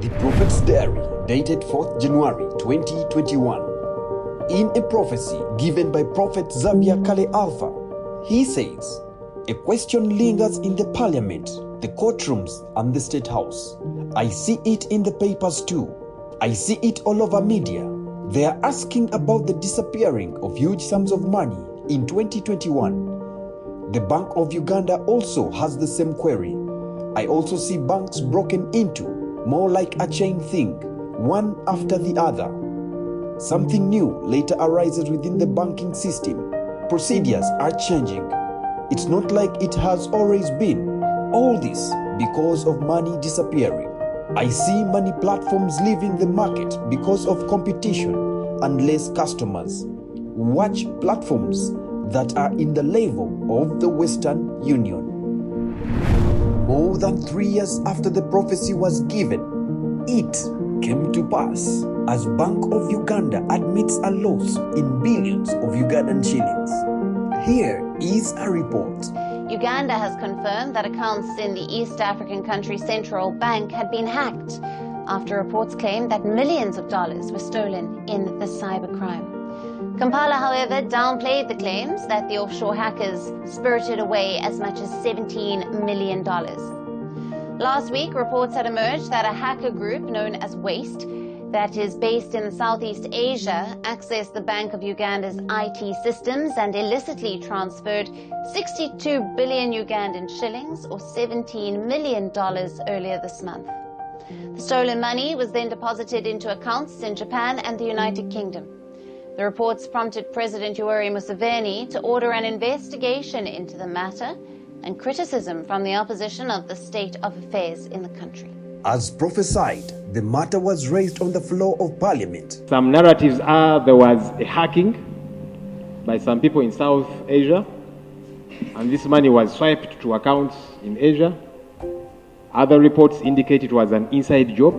The Prophet's Diary, dated 4th January 2021. In a prophecy given by Prophet Xavier Kale Alpha, he says, "A question lingers in the parliament, the courtrooms and the state house. I see it in the papers too. I see it all over media. They are asking about the disappearing of huge sums of money in 2021. The Bank of Uganda also has the same query. I also see banks broken into, more like a chain thing, one after the other. Something new later arises within the banking system. Procedures are changing. It's not like it has always been. All this because of money disappearing. I see money platforms leaving the market because of competition and less customers. Watch platforms that are in the level of the Western Union." More than 3 years after the prophecy was given, it came to pass as Bank of Uganda admits a loss in billions of Ugandan shillings. Here is a report. Uganda has confirmed that accounts in the East African country Central Bank had been hacked after reports claimed that millions of dollars were stolen in the cybercrime. Kampala, however, downplayed the claims that the offshore hackers spirited away as much as $17 million. Last week, reports had emerged that a hacker group known as Waste, that is based in Southeast Asia, accessed the Bank of Uganda's IT systems and illicitly transferred 62 billion Ugandan shillings or $17 million earlier this month. The stolen money was then deposited into accounts in Japan and the United Kingdom. The reports prompted President Yoweri Museveni to order an investigation into the matter and criticism from the opposition of the state of affairs in the country. As prophesied, the matter was raised on the floor of Parliament. Some narratives are there was a hacking by some people in South Asia, and this money was swiped to accounts in Asia. Other reports indicate it was an inside job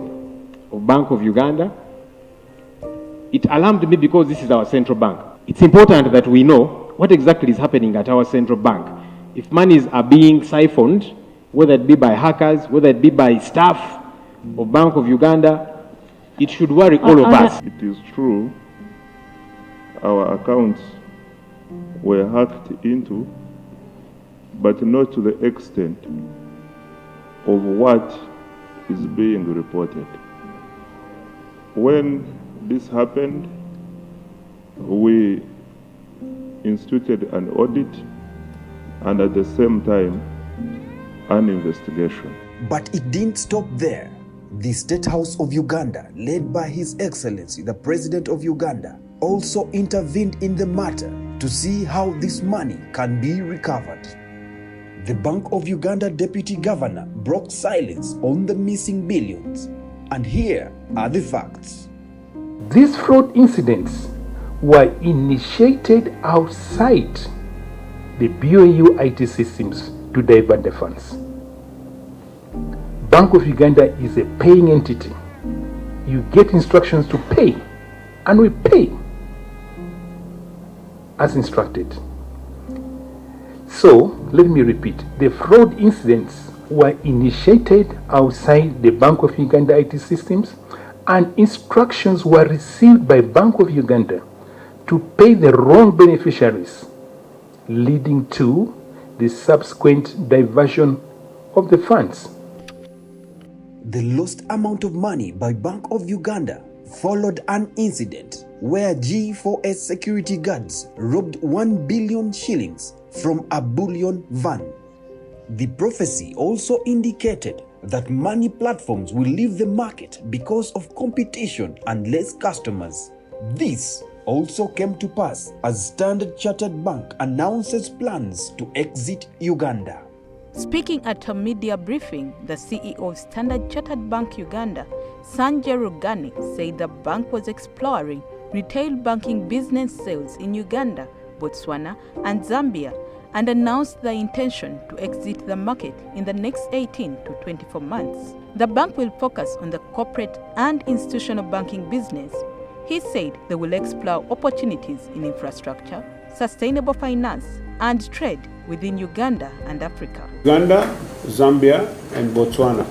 of Bank of Uganda. It alarmed me because this is our central bank. It's important that we know what exactly is happening at our central bank. If monies are being siphoned, whether it be by hackers, whether it be by staff of Bank of Uganda, it should worry all of us. It is true, our accounts were hacked into, but not to the extent of what is being reported. When this happened, we instituted an audit and at the same time an investigation. But it didn't stop there. The State House of Uganda, led by His Excellency, the President of Uganda, also intervened in the matter to see how this money can be recovered. The Bank of Uganda Deputy Governor broke silence on the missing billions. And here are the facts. These fraud incidents were initiated outside the BOU IT systems to divert the funds. Bank of Uganda is a paying entity. You get instructions to pay, and we pay as instructed. So, let me repeat, the fraud incidents were initiated outside the Bank of Uganda IT systems, and instructions were received by Bank of Uganda to pay the wrong beneficiaries, leading to the subsequent diversion of the funds. The lost amount of money by Bank of Uganda followed an incident where G4S security guards robbed 1 billion shillings from a bullion van. The prophecy also indicated that money platforms will leave the market because of competition and less customers. This also came to pass as Standard Chartered Bank announces plans to exit Uganda. Speaking at a media briefing, the CEO of Standard Chartered Bank Uganda, Sanjay Rugani, said the bank was exploring retail banking business sales in Uganda, Botswana, and Zambia, and announced the intention to exit the market in the next 18 to 24 months. The bank will focus on the corporate and institutional banking business. He said they will explore opportunities in infrastructure, sustainable finance, and trade within Uganda and Africa. Uganda, Zambia, and Botswana.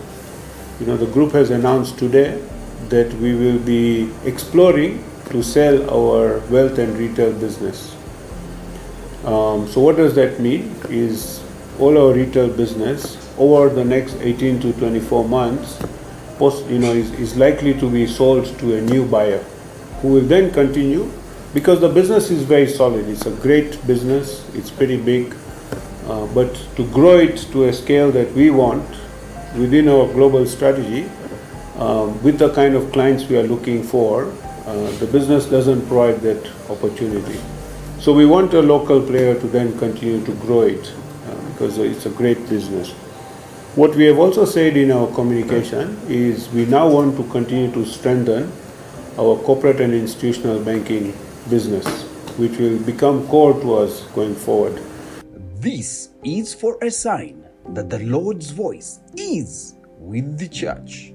the group has announced today that we will be exploring to sell our wealth and retail business. So what does that mean? Is all our retail business over the next 18 to 24 months is likely to be sold to a new buyer who will then continue, because the business is very solid. It's a great business, it's pretty big, but to grow it to a scale that we want within our global strategy, with the kind of clients we are looking for, the business doesn't provide that opportunity. So we want a local player to then continue to grow it because it's a great business. What we have also said in our communication is we now want to continue to strengthen our corporate and institutional banking business, which will become core to us going forward. This is for a sign that the Lord's voice is with the church.